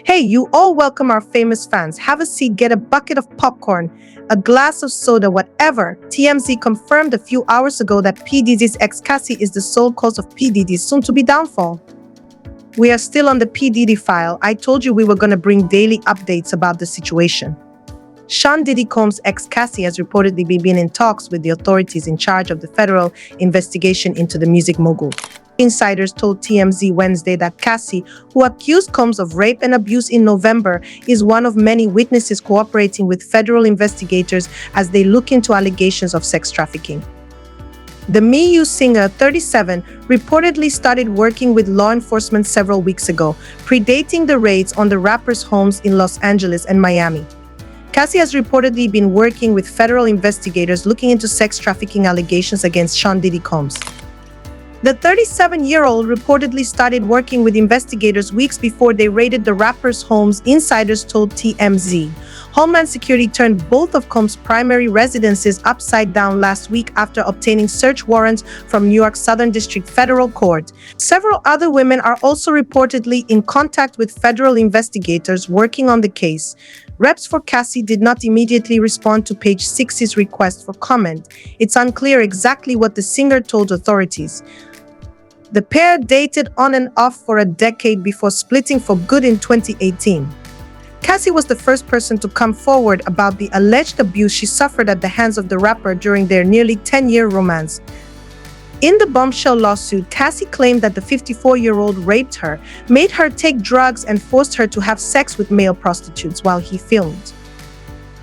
Hey, you all welcome our famous fans. Have a seat, get a bucket of popcorn, a glass of soda, whatever. TMZ confirmed a few hours ago that P. Diddy's ex Cassie is the sole cause of P. Diddy's soon-to-be downfall. We are still on the P. Diddy file. I told you we were going to bring daily updates about the situation. Sean Diddy Combs' ex Cassie has reportedly been in talks with the authorities in charge of the federal investigation into the music mogul. Insiders told TMZ Wednesday that Cassie, who accused Combs of rape and abuse in November, is one of many witnesses cooperating with federal investigators as they look into allegations of sex trafficking. The Me You singer, 37, reportedly started working with law enforcement several weeks ago, predating the raids on the rapper's homes in Los Angeles and Miami. Cassie has reportedly been working with federal investigators looking into sex trafficking allegations against Sean Diddy Combs. The 37-year-old reportedly started working with investigators weeks before they raided the rapper's homes, insiders told TMZ. Homeland Security turned both of Combs' primary residences upside down last week after obtaining search warrants from New York's Southern District Federal Court. Several other women are also reportedly in contact with federal investigators working on the case. Reps for Cassie did not immediately respond to Page 6's request for comment. It's unclear exactly what the singer told authorities. The pair dated on and off for a decade before splitting for good in 2018. Cassie was the first person to come forward about the alleged abuse she suffered at the hands of the rapper during their nearly 10-year romance. In the bombshell lawsuit, Cassie claimed that the 54-year-old raped her, made her take drugs, and forced her to have sex with male prostitutes while he filmed.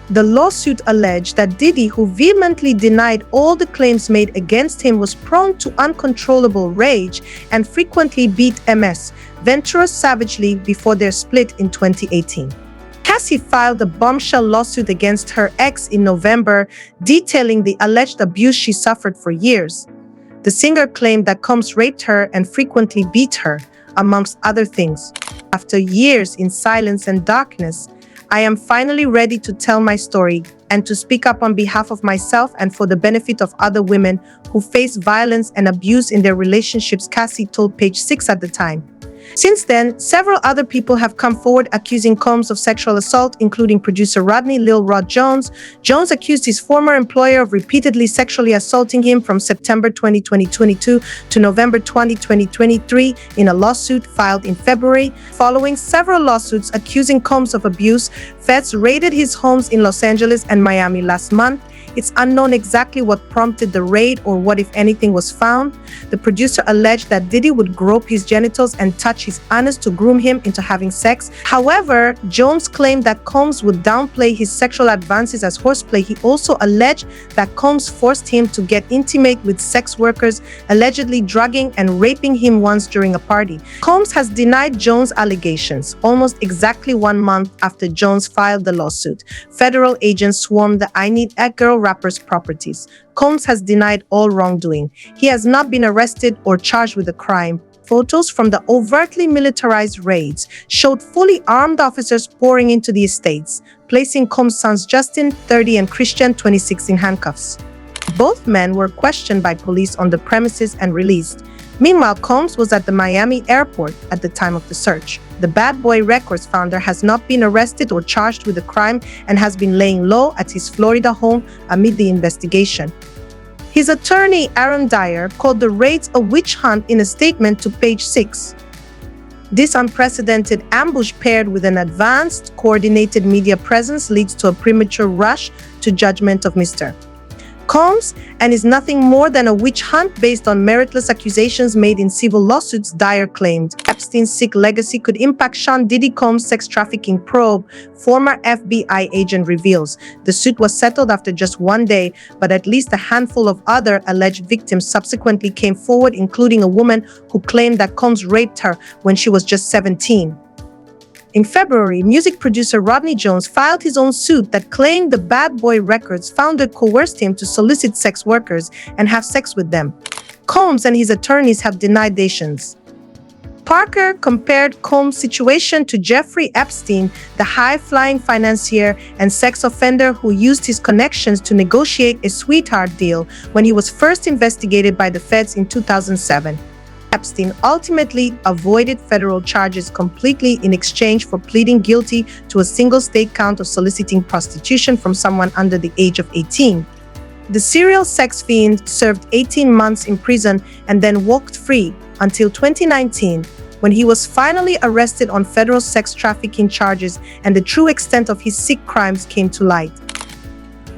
The lawsuit alleged that Diddy, who vehemently denied all the claims made against him, was prone to uncontrollable rage and frequently beat Ms. Ventura savagely before their split in 2018. Cassie filed a bombshell lawsuit against her ex in November, detailing the alleged abuse she suffered for years. The singer claimed that Combs raped her and frequently beat her, amongst other things. After years in silence and darkness, I am finally ready to tell my story and to speak up on behalf of myself and for the benefit of other women who face violence and abuse in their relationships, Cassie told Page 6 at the time. Since then, several other people have come forward accusing Combs of sexual assault, including producer Rodney Lil Rod Jones. Jones accused his former employer of repeatedly sexually assaulting him from September 2022 to November 2023 in a lawsuit filed in February. Following several lawsuits accusing Combs of abuse, feds raided his homes in Los Angeles and Miami last month. It's unknown exactly what prompted the raid or what, if anything, was found. The producer alleged that Diddy would grope his genitals and touch his anus to groom him into having sex. However, Jones claimed that Combs would downplay his sexual advances as horseplay. He also alleged that Combs forced him to get intimate with sex workers, allegedly drugging and raping him once during a party. Combs has denied Jones' allegations, almost exactly 1 month after Jones filed the lawsuit. Federal agents swarmed the I Need a Girl rapper's properties. Combs has denied all wrongdoing. He has not been arrested or charged with a crime. Photos from the overtly militarized raids showed fully armed officers pouring into the estates, placing Combs' sons Justin, 30, and Christian, 26, in handcuffs. Both men were questioned by police on the premises and released. Meanwhile, Combs was at the Miami airport at the time of the search. The Bad Boy Records founder has not been arrested or charged with a crime and has been laying low at his Florida home amid the investigation. His attorney, Aaron Dyer, called the raids a witch hunt in a statement to Page 6. This unprecedented ambush paired with an advanced, coordinated media presence leads to a premature rush to judgment of Mr. Combs and is nothing more than a witch hunt based on meritless accusations made in civil lawsuits, Dyer claimed. Epstein's sick legacy could impact Sean Diddy Combs' sex trafficking probe, former FBI agent reveals. The suit was settled after just 1 day, but at least a handful of other alleged victims subsequently came forward, including a woman who claimed that Combs raped her when she was just 17. In February, music producer Rodney Jones filed his own suit that claimed the Bad Boy Records founder coerced him to solicit sex workers and have sex with them. Combs and his attorneys have denied allegations. Parker compared Combs' situation to Jeffrey Epstein, the high-flying financier and sex offender who used his connections to negotiate a sweetheart deal when he was first investigated by the feds in 2007. Epstein ultimately avoided federal charges completely in exchange for pleading guilty to a single state count of soliciting prostitution from someone under the age of 18. The serial sex fiend served 18 months in prison and then walked free until 2019, when he was finally arrested on federal sex trafficking charges and the true extent of his sick crimes came to light.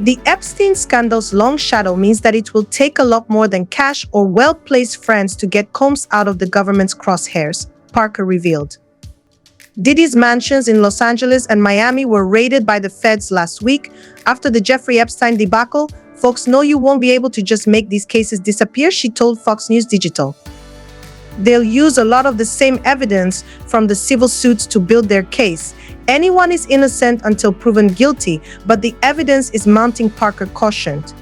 The Epstein scandal's long shadow means that it will take a lot more than cash or well-placed friends to get Combs out of the government's crosshairs, Parker revealed. Diddy's mansions in Los Angeles and Miami were raided by the feds last week. After the Jeffrey Epstein debacle, folks know you won't be able to just make these cases disappear, she told Fox News Digital. They'll use a lot of the same evidence from the civil suits to build their case. Anyone is innocent until proven guilty, but the evidence is mounting, Parker cautioned.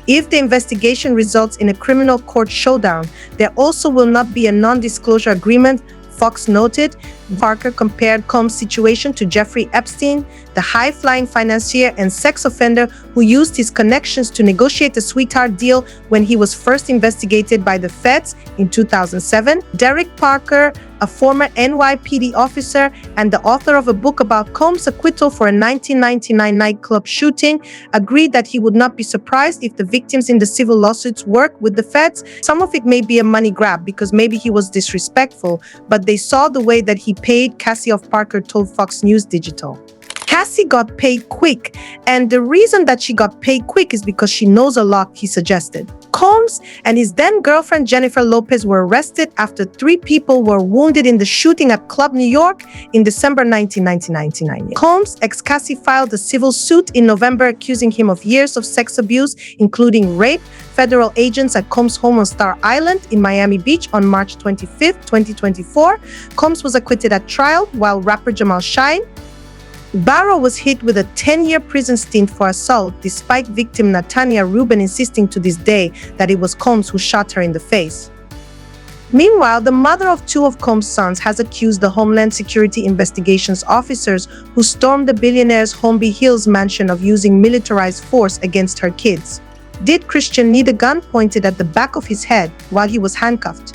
If the investigation results in a criminal court showdown, there also will not be a non-disclosure agreement, Fox noted. Parker compared Combs' situation to Jeffrey Epstein, the high-flying financier and sex offender who used his connections to negotiate a sweetheart deal when he was first investigated by the feds in 2007. Derek Parker, a former NYPD officer and the author of a book about Combs' acquittal for a 1999 nightclub shooting, agreed that he would not be surprised if the victims in the civil lawsuits work with the feds. Some of it may be a money grab because maybe he was disrespectful, but they saw the way that he paid, Cassie of Parker told Fox News Digital. Cassie got paid quick, and the reason that she got paid quick is because she knows a lot, he suggested. Combs and his then-girlfriend Jennifer Lopez were arrested after 3 people were wounded in the shooting at Club New York in December 1999. Combs' ex-Cassie filed a civil suit in November accusing him of years of sex abuse, including rape. Federal agents at Combs' home on Star Island in Miami Beach on March 25, 2024. Combs was acquitted at trial, while rapper Jamal Shine Barrow was hit with a 10-year prison stint for assault, despite victim Natania Rubin insisting to this day that it was Combs who shot her in the face. Meanwhile, the mother of 2 of Combs' sons has accused the Homeland Security investigations officers who stormed the billionaire's Holmby Hills mansion of using militarized force against her kids. Did Christian need a gun pointed at the back of his head while he was handcuffed?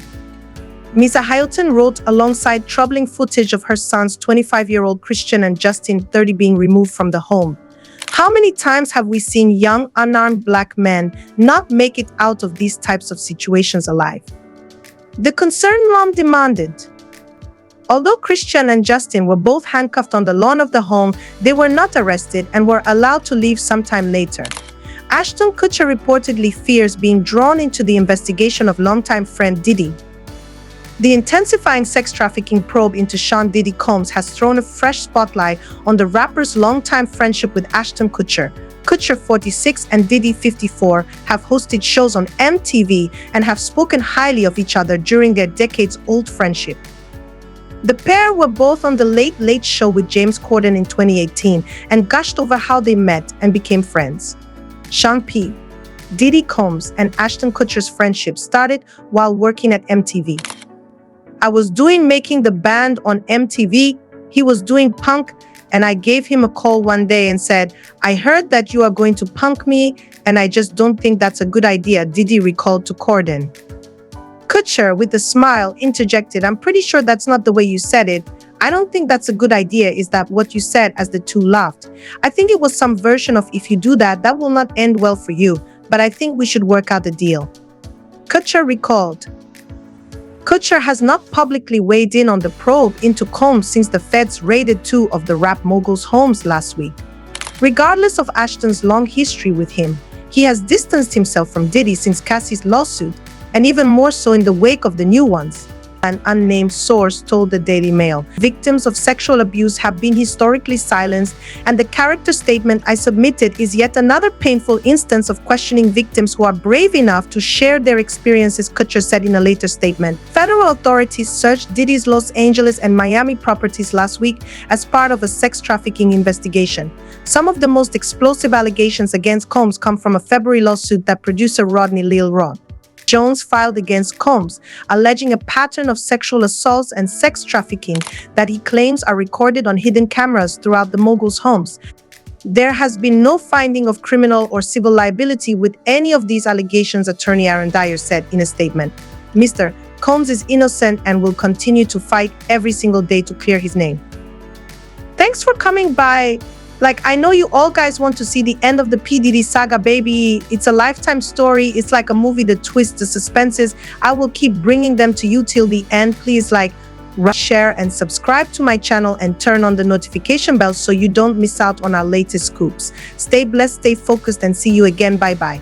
Misa Hylton wrote alongside troubling footage of her sons, 25-year-old Christian and Justin, 30, being removed from the home. How many times have we seen young, unarmed black men not make it out of these types of situations alive? The concerned mom demanded. Although Christian and Justin were both handcuffed on the lawn of the home, they were not arrested and were allowed to leave sometime later. Ashton Kutcher reportedly fears being drawn into the investigation of longtime friend Didi. The intensifying sex trafficking probe into Sean Diddy Combs has thrown a fresh spotlight on the rapper's longtime friendship with Ashton Kutcher. Kutcher, 46, and Diddy, 54, have hosted shows on MTV and have spoken highly of each other during their decades-old friendship. The pair were both on The Late Late Show with James Corden in 2018 and gushed over how they met and became friends. Sean P. Diddy Combs and Ashton Kutcher's friendship started while working at MTV. I was doing Making the Band on MTV. He was doing punk, and I gave him a call one day and said, "I heard that you are going to punk me, and I just don't think that's a good idea," Diddy recalled to Corden. Kutcher, with a smile, interjected, "I'm pretty sure that's not the way you said it. I don't think that's a good idea. Is that what you said?" As the two laughed. "I think it was some version of, if you do that, that will not end well for you, but I think we should work out a deal," Kutcher recalled. Kutcher has not publicly weighed in on the probe into Combs since the feds raided 2 of the rap mogul's homes last week. Regardless of Ashton's long history with him, he has distanced himself from Diddy since Cassie's lawsuit, and even more so in the wake of the new ones. An unnamed source told the Daily Mail. Victims of sexual abuse have been historically silenced, and the character statement I submitted is yet another painful instance of questioning victims who are brave enough to share their experiences, Kutcher said in a later statement. Federal authorities searched Diddy's Los Angeles and Miami properties last week as part of a sex trafficking investigation. Some of the most explosive allegations against Combs come from a February lawsuit that producer Rodney Lil Rod Jones filed against Combs, alleging a pattern of sexual assaults and sex trafficking that he claims are recorded on hidden cameras throughout the mogul's homes. There has been no finding of criminal or civil liability with any of these allegations, attorney Aaron Dyer said in a statement. Mr. Combs is innocent and will continue to fight every single day to clear his name. Thanks for coming by. I know you all guys want to see the end of the P. Diddy saga, baby. It's a lifetime story. It's like a movie, the twists, the suspenses. I will keep bringing them to you till the end. Please share and subscribe to my channel and turn on the notification bell so you don't miss out on our latest scoops. Stay blessed, stay focused, and see you again. Bye-bye.